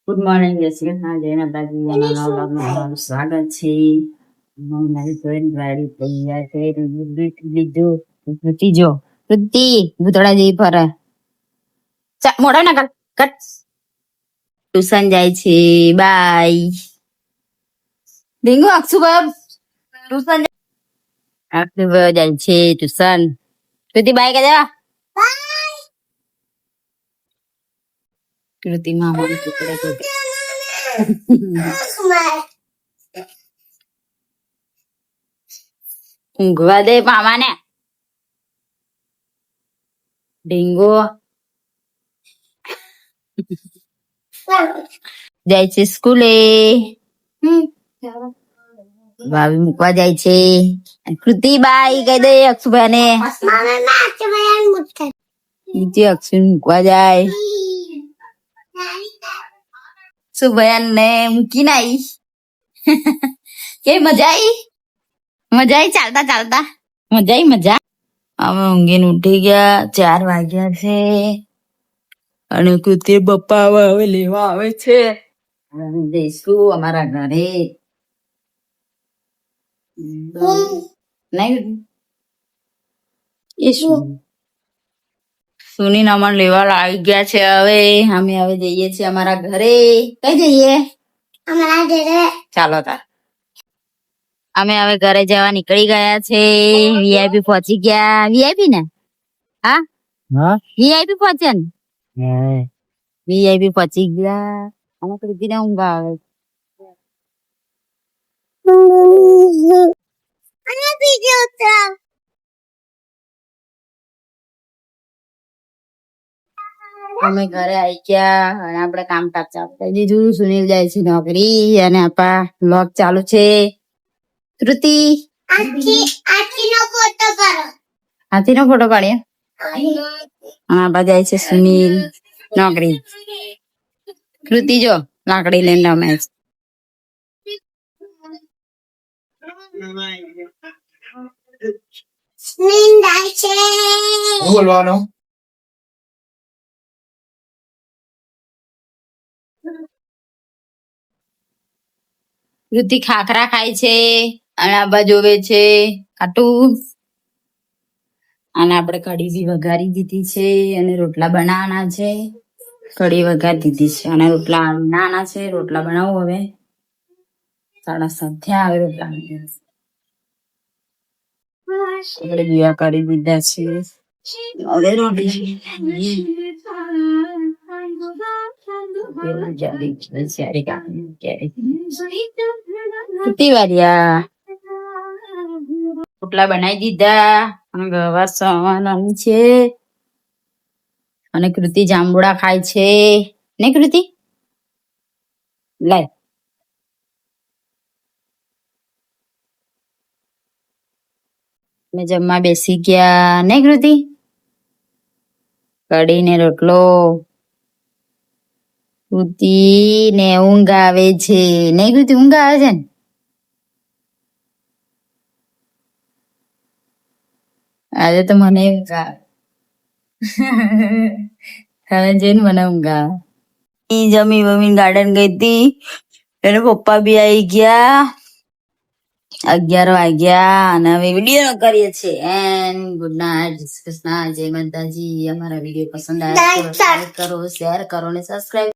Good morning, જય શ્રી કૃષ્ણ, જય માતાજી. અમારા વ્લોગમાં તમારું સ્વાગત છે. હું મારી ફ્રેન્ડ વાળી તૈયાર છે. લીધું કૃતિ જો કૃતિ ભૂતળા જેવી ફરે. મોઢા ના કર કટ. ટ્યુશન જાય છે. બાય. ડીંગુ અક્ષુભાઈ ટ્યુશન અક્ષુભાઈ જાય છે ટ્યુશન. કૃતિ બાય કે જા. કૃતિ મામા ટુકડે ઊંઘવા દે મામા ને. ડીંગો જાય છે સ્કૂલે. ભાભી મૂકવા જાય છે. કૃતિ બાય કહી દે અક્ષુભાઈ ને. અક્ષુ મૂકવા જાય. સુભયાન ને મૂકીને આવી. કેવી મજા આવી? મજા આવી ચાલતા ચાલતા? મજા આવી મજા. અમે ઊંઘીને ઉઠી ગયા. 4 વાગ્યા છે અને કૃતિ પપ્પા હવે લેવા આવે છે. જઈશું અમારા ઘરે. નહીં એ શું સુની અમન લેવા આવી ગયા છે. હવે અમે હવે જઈએ છીએ અમારા ઘરે. કઈ જઈએ? અમારા ઘરે. ચાલો તાર. અમે હવે ઘરે જવા નીકળી ગયા છે. વીઆઈપી પહોંચી ગયા. વીઆઈપી ને? હા વીઆઈપી પહોંચ્યા ને? વીઆઈપી પહોંચી ગયા. અમે કૃતિ ને ઊંઘ આવે. અમે ઘરે આવી ગયા અને આપડે કામ કાજ ચાલુ કરી દીધું. સુનિલ જાય છે નોકરી અને આપા વ્લોગ ચાલુ છે. કૃતિ હાથી નો ફોટો પાડીએ. આપા જાય છે સુનિલ નોકરી. કૃતિ જો લાકડી લઈને રમે છે. બોલવાનો કૃતિ ખાખરા ખાય છે અને આબા જોવે છે ખાટું. અને આપણે કઢી બી વઘારી દીધી છે અને રોટલા બનાવવાના છે. કઢી વઘારી દીધી છે અને રોટલા નાના છે. રોટલા બનાવું હવે. 7:30 થયા. હવે રોટલા આપણે દીવા કરી દીધા છે. હવે રોટલી રોટલા બનાવી દીધા અને ગવાર સવાનાની છે. અને કૃતિ જાંબુડા ખાય છે ને કૃતિ લાય. મેં જમવા બેસી ગયા ને કૃતિ. કઢી ને રોટલો. કૃતિ ને ઊંઘ આવે છે ને કૃતિ ઊંઘ આવે છે ને. આજે તો મને ઊંઘ આવે. હવે જઈને મને ઊંઘ આવે. જમી વમી ગાર્ડન ગઈ હતી. એને પપ્પા બી આવી ગયા. 11 વાગ્યા અને હવે વિડીયો કરીએ છીએ. And good night. જય શ્રી કૃષ્ણ, જય માતાજી. અમારા વિડીયો પસંદ આવે તો લાઈક કરો, શેર કરો અને સબસ્ક્રાઇબ